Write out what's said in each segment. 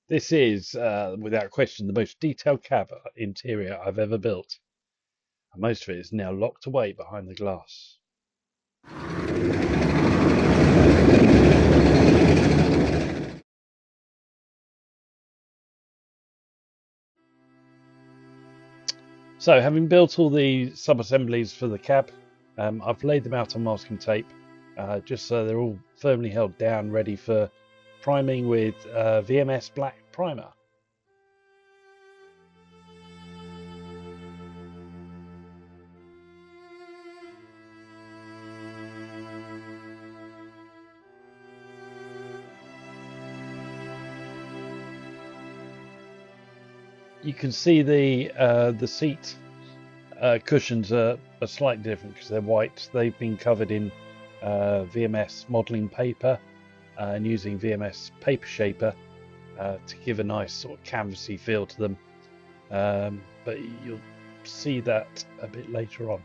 This is, without question, the most detailed cab interior I've ever built, and most of it is now locked away behind the glass. So, having built all the sub-assemblies for the cab, I've laid them out on masking tape, just so they're all firmly held down, ready for priming with VMS black primer. You can see the seat cushions are slightly different because they're white. They've been covered in VMS modeling paper and using VMS paper shaper to give a nice sort of canvassy feel to them. But you'll see that a bit later on.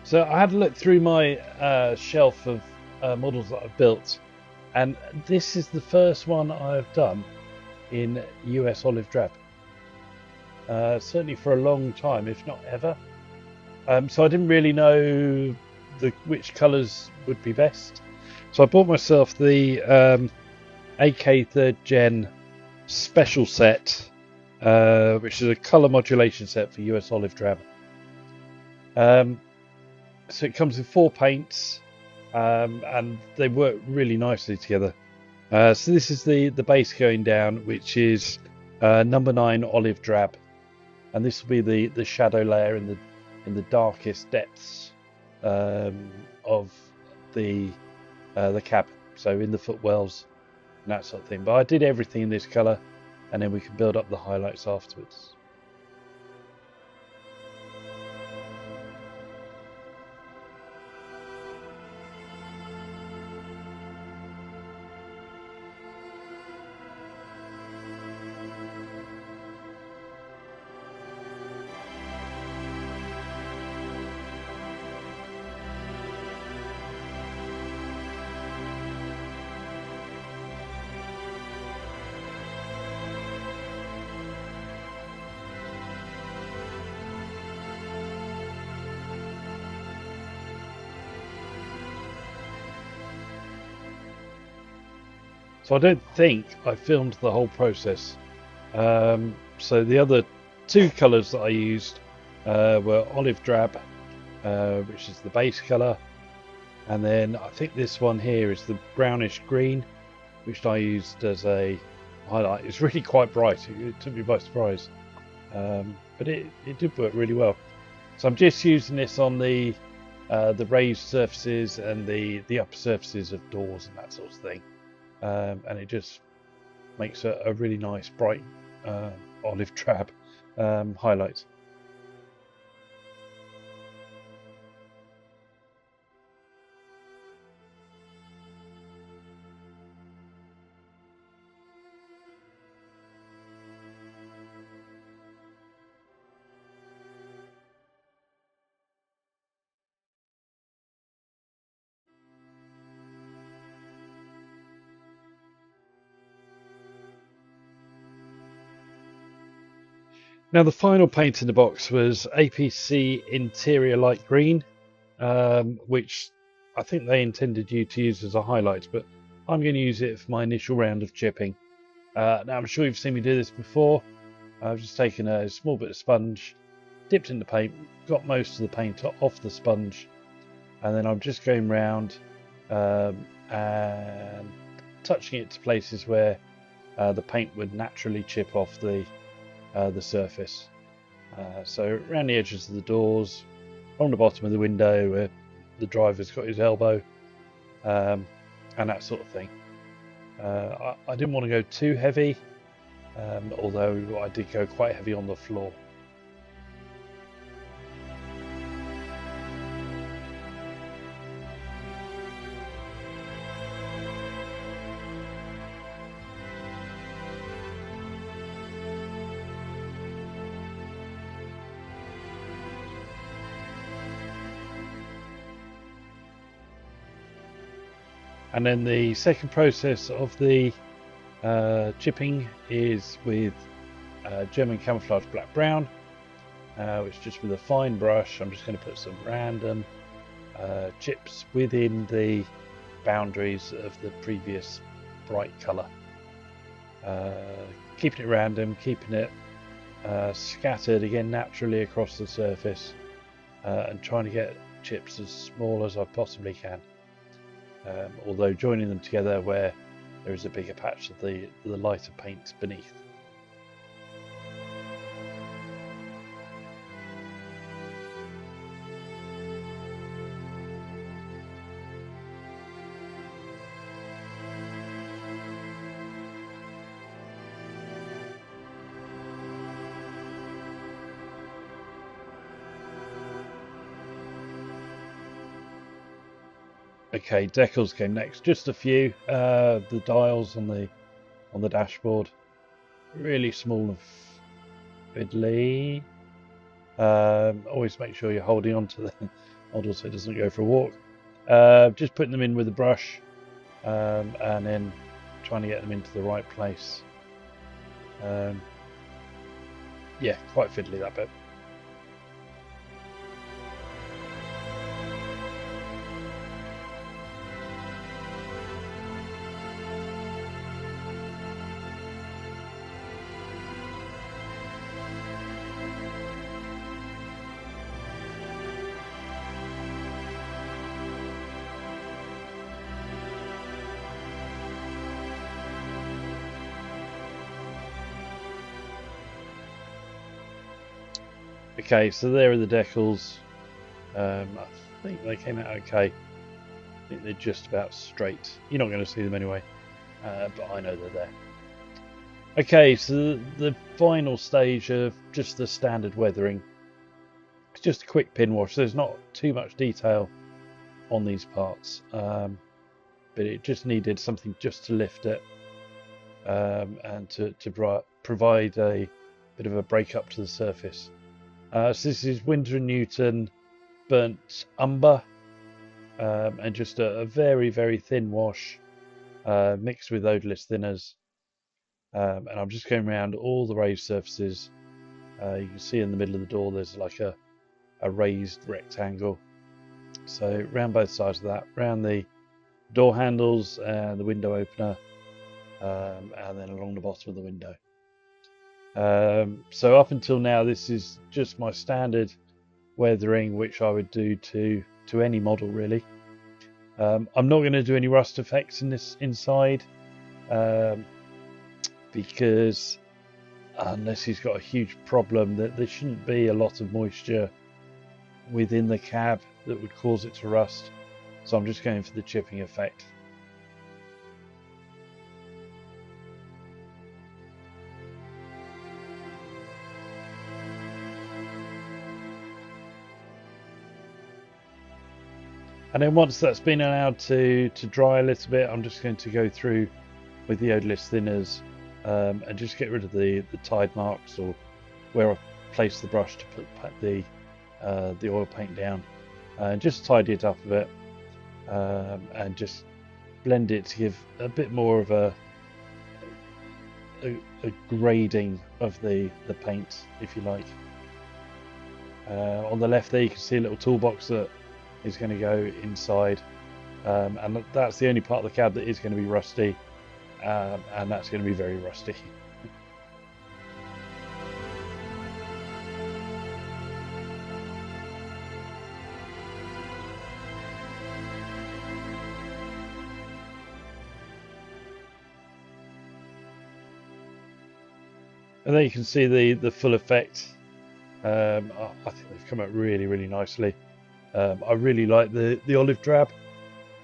So I had a look through my shelf of models that I've built, and this is the first one I've done in US olive drab. Certainly for a long time, if not ever. So I didn't really know which colours would be best. So I bought myself the AK 3rd Gen special set, which is a colour modulation set for US olive drab. So it comes with 4 paints, and they work really nicely together. So this is the base going down, which is number 9 olive drab, and this will be the shadow layer in the darkest depths of the cab, so in the footwells and that sort of thing. But I did everything in this colour, and then we can build up the highlights afterwards. So I don't think I filmed the whole process. So the other 2 colours that I used were olive drab, which is the base colour, and then I think this one here is the brownish green, which I used as a highlight. It's really quite bright. It took me by surprise, but it did work really well. So I'm just using this on the raised surfaces and the upper surfaces of doors and that sort of thing. And it just makes a really nice bright olive drab highlight. Now the final paint in the box was APC Interior Light Green, which I think they intended you to use as a highlight, but I'm going to use it for my initial round of chipping. Now I'm sure you've seen me do this before. I've just taken a small bit of sponge, dipped in the paint, got most of the paint off the sponge, and then I'm just going round and touching it to places where the paint would naturally chip off the surface. So around the edges of the doors, on the bottom of the window where the driver's got his elbow, and that sort of thing. I didn't want to go too heavy although I did go quite heavy on the floor. And then the second process of the chipping is with German camouflage black brown, which just with a fine brush, I'm just going to put some random chips within the boundaries of the previous bright colour. Keeping it random, keeping it scattered again naturally across the surface, and trying to get chips as small as I possibly can. Although joining them together where there is a bigger patch of the lighter paint beneath. Okay, decals came next. Just a few. The dials on the dashboard, really small and fiddly. Always make sure you're holding on to the model so it doesn't go for a walk. Just putting them in with a brush, and then trying to get them into the right place. Yeah, quite fiddly that bit. Okay, so there are the decals. I think they came out okay. I think they're just about straight. You're not going to see them anyway, but I know they're there. Okay, so the final stage of just the standard weathering. It's just a quick pin wash. There's not too much detail on these parts, but it just needed something just to lift it, and to provide a bit of a break up to the surface. So this is Winsor & Newton burnt umber, and just a very, very thin wash, mixed with odorless thinners. And I'm just going around all the raised surfaces. You can see in the middle of the door there's like a raised rectangle. So round both sides of that, round the door handles and the window opener, and then along the bottom of the window. So up until now, this is just my standard weathering, which I would do to any model really. I'm not going to do any rust effects in this inside, because unless he's got a huge problem, that there shouldn't be a lot of moisture within the cab that would cause it to rust. So I'm just going for the chipping effect. And then once that's been allowed to dry a little bit, I'm just going to go through with the odorless thinners, and just get rid of the tide marks or where I place the brush to put the oil paint down, and just tidy it up a bit, and just blend it to give a bit more of a grading of the paint, if you like. On the left there you can see a little toolbox that is going to go inside, and that's the only part of the cab that is going to be rusty, and that's going to be very rusty. And there you can see the full effect. I think they've come out really, really nicely. I really like the olive drab.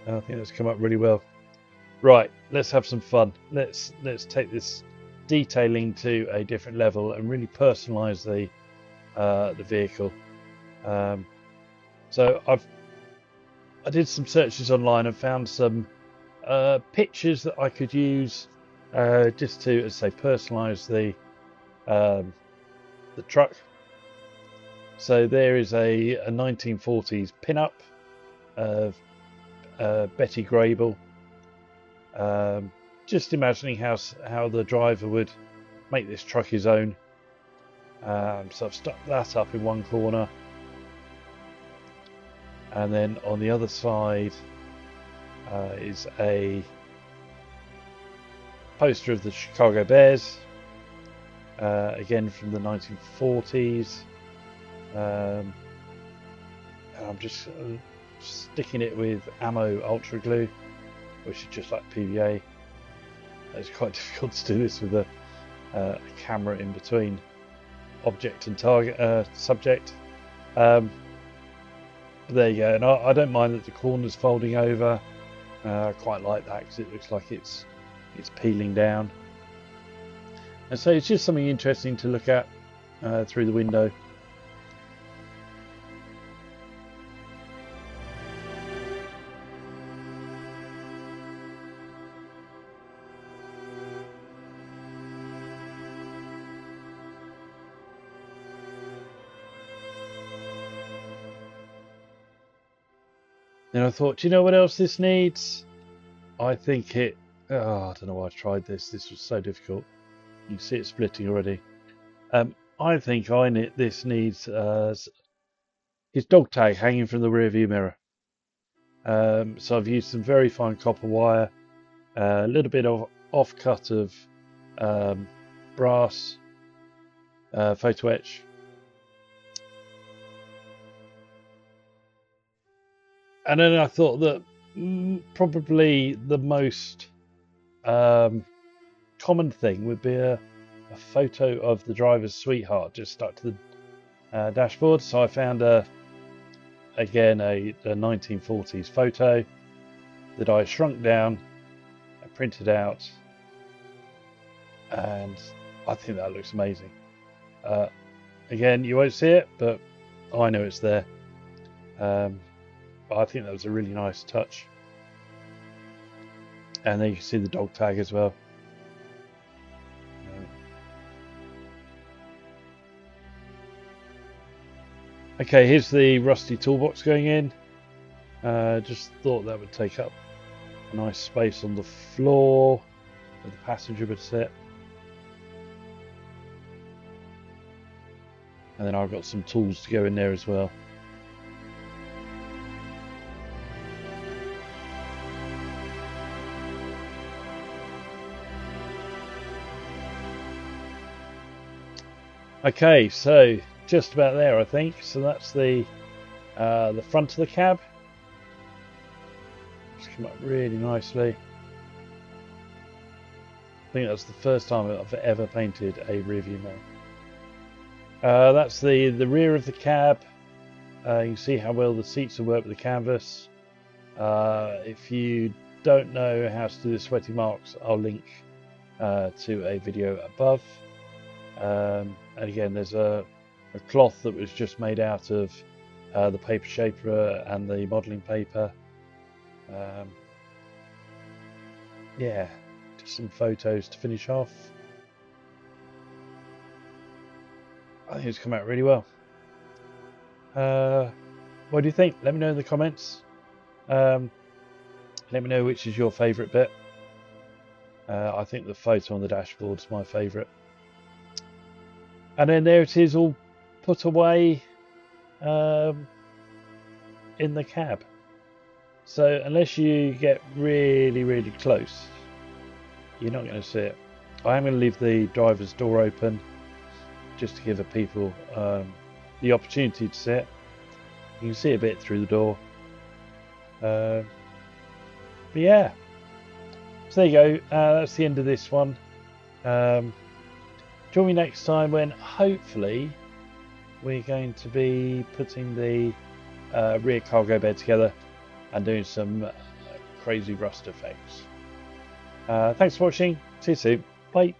I think that's come up really well. Right, let's have some fun. Let's take this detailing to a different level and really personalize the vehicle. So I did some searches online and found some pictures that I could use just to, as I say, personalize the truck. So there is a 1940s pin-up of Betty Grable. Just imagining how the driver would make this truck his own. So I've stuck that up in one corner, and then on the other side is a poster of the Chicago Bears, again from the 1940s. And I'm just sticking it with ammo ultra glue, which is just like PVA. It's quite difficult to do this with a camera in between object and target subject. But there you go, and I don't mind that the corner's folding over. I quite like that because it looks like it's peeling down, and so it's just something interesting to look at through the window. Then I thought, do you know what else this needs? I think I don't know why I tried this. This was so difficult. You can see it splitting already. I think this needs his dog tag hanging from the rear view mirror. So I've used some very fine copper wire, a little bit of offcut of brass photo etch. And then I thought that probably the most common thing would be a photo of the driver's sweetheart just stuck to the dashboard. So I found again a 1940s photo that I shrunk down, I printed out, and I think that looks amazing. Again, you won't see it, but I know it's there. But I think that was a really nice touch. And then you can see the dog tag as well. Okay, here's the rusty toolbox going in. Just thought that would take up a nice space on the floor where the passenger would sit. And then I've got some tools to go in there as well. Okay, so just about there, I think. So that's the front of the cab. It's come up really nicely. I think that's the first time I've ever painted a rear view mirror. That's the rear of the cab. You can see how well the seats will work with the canvas. If you don't know how to do the sweaty marks, I'll link to a video above. And again, there's a cloth that was just made out of the paper shaper and the modelling paper. Yeah, just some photos to finish off. I think it's come out really well. What do you think? Let me know in the comments. Let me know which is your favourite bit. I think the photo on the dashboard is my favourite. And then there it is, all put away in the cab. So unless you get really, really close, you're not going to see it. I am going to leave the driver's door open just to give the people the opportunity to see it. You can see a bit through the door. But yeah, so there you go. That's the end of this one. Join me next time when hopefully we're going to be putting the rear cargo bed together and doing some crazy rust effects. Thanks for watching. See you soon. Bye.